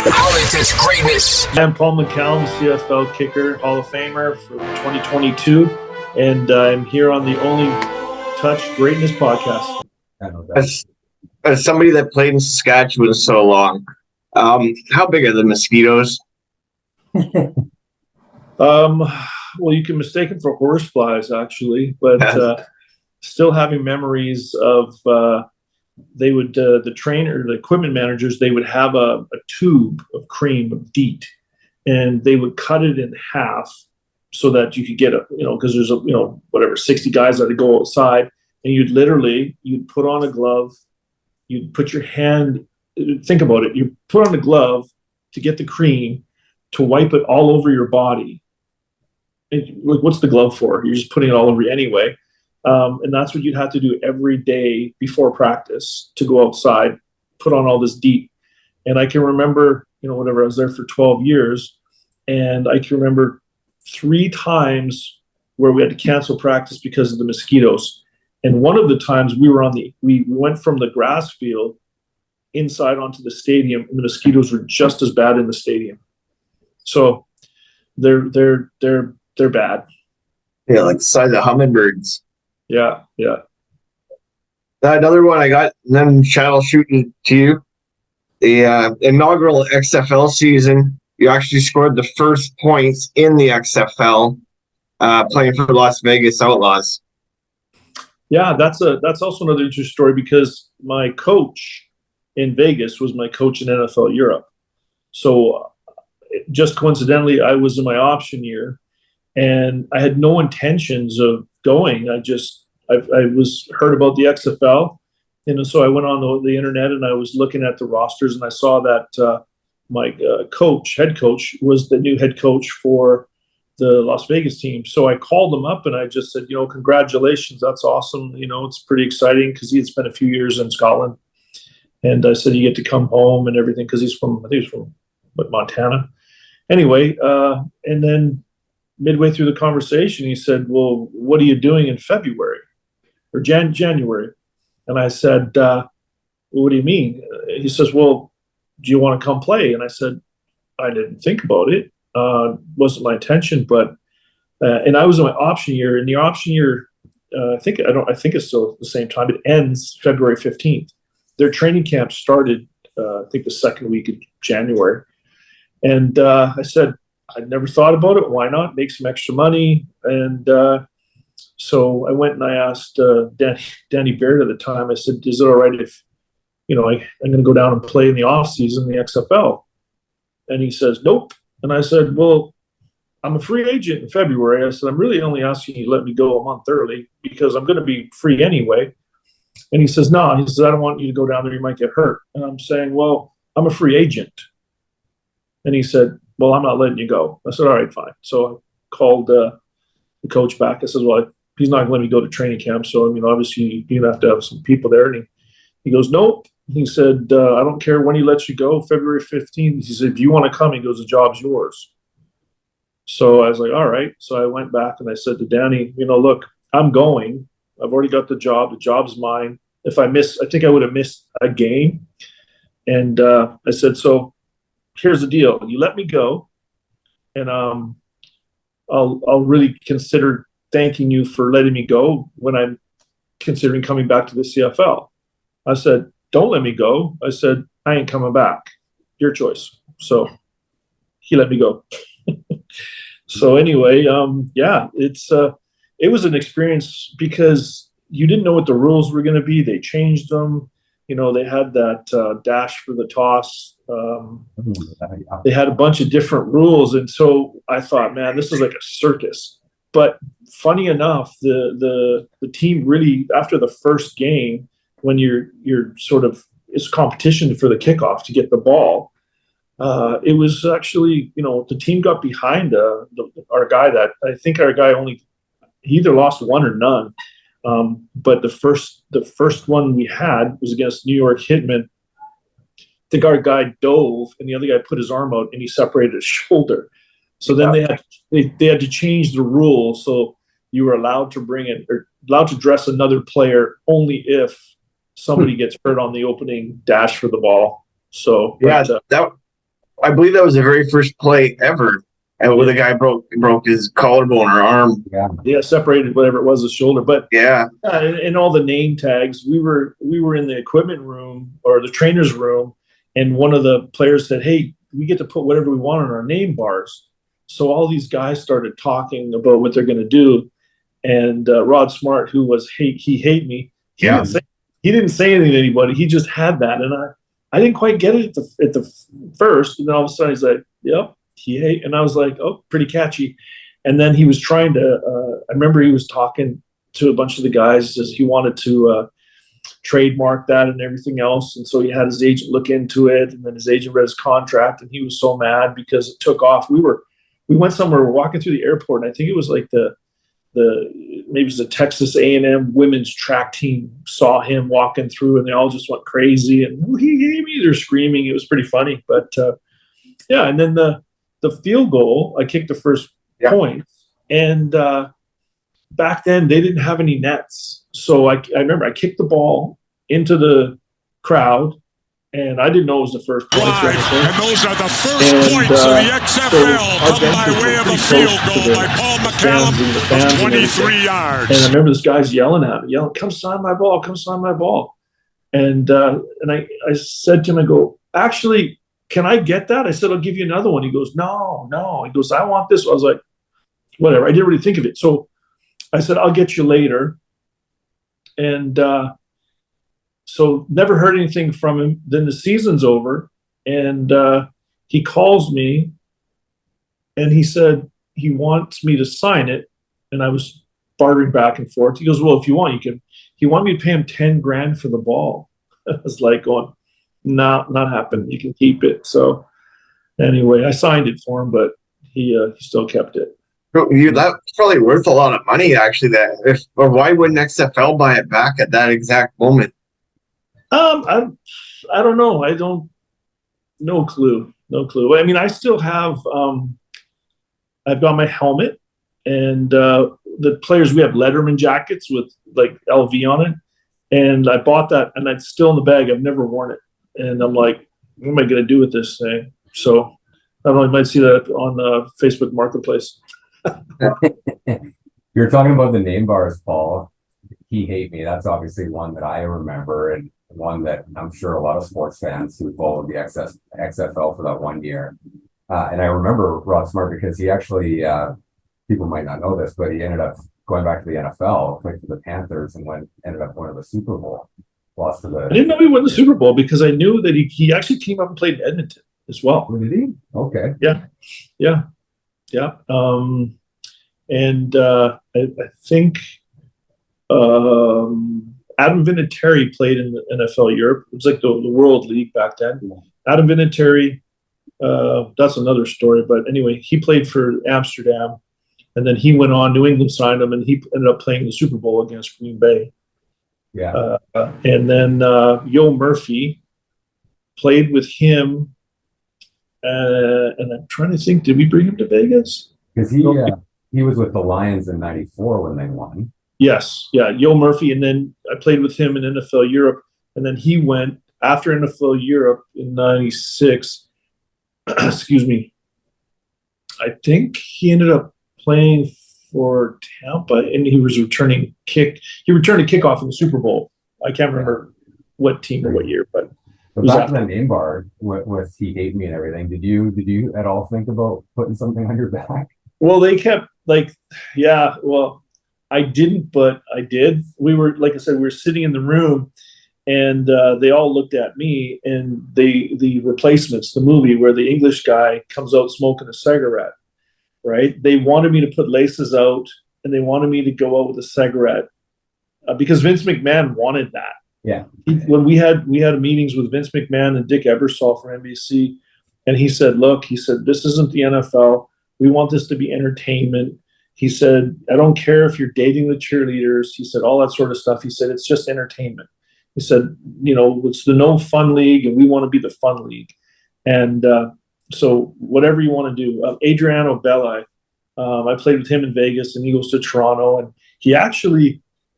Outlet greatness. I'm Paul McCallum, CFL kicker, Hall of Famer for 2022, and I'm here on the Only Touch Greatness podcast. As somebody that played in Saskatchewan so long, how big are the mosquitoes? Well, you can mistake them for horse flies, actually, but still having memories of they would the trainer, the equipment managers, they would have a tube of cream of DEET, and they would cut it in half so that you could get because there's 60 guys that would go outside, and you'd put on a glove, you'd put your hand, think about it, you put on a glove to get the cream, to wipe it all over your body. What's the glove for? You're just putting it all over you anyway. And that's what you'd have to do every day before practice, to go outside, put on all this DEET. And I can remember, I was there for 12 years, and I can remember 3 times where we had to cancel practice because of the mosquitoes. And one of the times we went from the grass field inside onto the stadium, and the mosquitoes were just as bad in the stadium. So they're bad. Yeah, like the size of hummingbirds. Yeah. Another one I got, and then Chad, I'll shoot it to you. The inaugural XFL season, you actually scored the first points in the XFL, playing for Las Vegas Outlaws. Yeah, that's also another interesting story, because my coach in Vegas was my coach in NFL Europe. So just coincidentally, I was in my option year, and I had no intentions of going. I was heard about the XFL, and so I went on the internet, and I was looking at the rosters, and I saw that my head coach was the new head coach for the Las Vegas team. So I called him up, and I just said, congratulations, that's awesome. It's pretty exciting, because he had spent a few years in Scotland, and I said, you get to come home and everything, because he's from Montana. Anyway, and then midway through the conversation, he said, well, what are you doing in February or January? And I said, well, what do you mean? He says, well, do you want to come play? And I said, I didn't think about it. Wasn't my intention, but and I was in my option year. In the option year, I think it's still at the same time. It ends February 15th. Their training camp started, I think, the second week of January. And I said, I'd never thought about it. Why not make some extra money? And so I went and I asked Danny Baird at the time. I said, is it all right if, I'm going to go down and play in the off season, the XFL? And he says, nope. And I said, well, I'm a free agent in February. I said, I'm really only asking you to let me go a month early, because I'm going to be free anyway. And he says, no. He says, I don't want you to go down there. You might get hurt. And I'm saying, well, I'm a free agent. And he said, well, I'm not letting you go. I said, all right, fine. So I called the coach back. I said, well, he's not going to let me go to training camp. So, obviously you have to have some people there. And he goes, nope. He said, I don't care when he lets you go, February 15th. He said, if you want to come, he goes, the job's yours. So I was like, all right. So I went back and I said to Danny, look, I'm going. I've already got the job. The job's mine. If I think I would have missed a game. And I said, so here's the deal. You let me go, and I'll really consider thanking you for letting me go when I'm considering coming back to the CFL. I said, don't let me go. I said, I ain't coming back. Your choice. So he let me go. So anyway, it was an experience, because you didn't know what the rules were going to be. They changed them. They had that dash for the toss. They had a bunch of different rules. And so I thought, man, this is like a circus. But funny enough, the team really, after the first game, when you're sort of, it's competition for the kickoff to get the ball, it was actually, the team got behind our guy that, I think our guy he either lost one or none. But the first one we had was against New York Hitmen. I think our guy dove, and the other guy put his arm out, and he separated his shoulder. So then they had to change the rule, so you were allowed to dress another player only if somebody gets hurt on the opening dash for the ball. So yeah, that I believe that was the very first play ever where the guy broke his collarbone or arm. Yeah, separated whatever it was, his shoulder. But yeah, and all the name tags. We were in the equipment room or the trainer's room, and one of the players said, "Hey, we get to put whatever we want on our name bars." So all these guys started talking about what they're going to do, and Rod Smart, who was he hate me, he didn't say anything to anybody. He just had that, and I didn't quite get it at the first, and then all of a sudden he's like, "Yep, he hate," and I was like, "Oh, pretty catchy." And then he was trying to. I remember he was talking to a bunch of the guys as he wanted to trademark that and everything else, and so he had his agent look into it, and then his agent read his contract, and he was so mad because it took off. We went somewhere, we're walking through the airport, and I think it was like maybe it was the Texas A&M women's track team saw him walking through, and they all just went crazy, and he gave me, they're screaming. It was pretty funny, but yeah. And then the field goal, I kicked the first point, and back then they didn't have any nets, so I remember I kicked the ball into the crowd, and I didn't know it was the first point. And those are the first points of the XFL come by way of a field goal by Paul McCallum of 23 yards. And I remember this guy's yelling at me, "Come sign my ball, come sign my ball." And I said to him, I go, "Actually, can I get that?" I said, "I'll give you another one." He goes, No. He goes, "I want this." I was like, whatever. I didn't really think of it. So I said, "I'll get you later." And so never heard anything from him. Then the season's over, and he calls me, and he said he wants me to sign it. And I was bartering back and forth. He goes, "Well, if you want, you can." He wanted me to pay him $10,000 for the ball. I was like going, "No, not happening. You can keep it." So anyway, I signed it for him, but he still kept it. That's probably worth a lot of money, actually. Or why wouldn't XFL buy it back at that exact moment? I don't know. No clue. I mean, I still have. I've got my helmet, and the players, we have Letterman jackets with like LV on it, and I bought that, and it's still in the bag. I've never worn it, and I'm like, what am I going to do with this thing? So I don't know. You might see that on Facebook Marketplace. You're talking about the name bars, Paul. He hate me. That's obviously one that I remember, and one that I'm sure a lot of sports fans who followed the XFL for that 1 year. And I remember Rod Smart because he actually, people might not know this, but he ended up going back to the NFL, played for the Panthers, and ended up winning the Super Bowl. Lost to the. I didn't know he won the Super Bowl because I knew that he actually came up and played in Edmonton as well. Oh, did he? Okay. Yeah. And I think Adam Vinatieri played in the NFL Europe. It was like the World League back then. Adam Vinatieri, that's another story. But anyway, he played for Amsterdam, and then he went on. New England signed him, and he ended up playing the Super Bowl against Green Bay. Yeah. And then Yo Murphy played with him. And I'm trying to think, did we bring him to Vegas? Because he was with the Lions in '94 when they won. Yes, yeah, Yo Murphy, and then I played with him in NFL Europe, and then he went after NFL Europe in '96. Excuse me. I think he ended up playing for Tampa, and he was returning kick. He returned a kickoff in the Super Bowl. I can't remember what team or what year, but back to the name bar with He Hate Me and everything. Did you at all think about putting something on your back? Well, they kept I didn't, but I did. We were, like I said, we were sitting in the room, and they all looked at me, and the Replacements, the movie where the English guy comes out smoking a cigarette, right? They wanted me to put laces out, and they wanted me to go out with a cigarette because Vince McMahon wanted that. Yeah. When we had meetings with Vince McMahon and Dick Ebersol from NBC, and he said, "Look," he said, "this isn't the NFL. We want this to be entertainment." He said, "I don't care if you're dating the cheerleaders." He said, "All that sort of stuff." He said, "It's just entertainment." He said, "It's the no fun league, and we want to be the fun league." And so whatever you want to do. Adriano Belli, I played with him in Vegas, and he goes to Toronto. And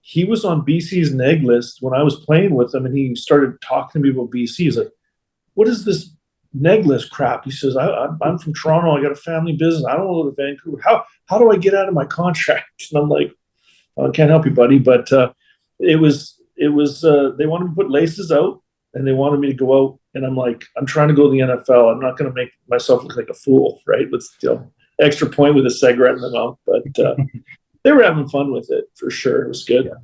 he was on BC's neg list when I was playing with him, and he started talking to me about BC. He's like, "What is this negless crap. He says, I'm from Toronto. I got a family business. I don't want to go to Vancouver. How do I get out of my contract? And I'm like, I can't help you, buddy. But it was they wanted me to put laces out, and they wanted me to go out. And I'm like, I'm trying to go to the NFL. I'm not going to make myself look like a fool, right? With extra point with a cigarette in the mouth. But they were having fun with it for sure. It was good. Yeah.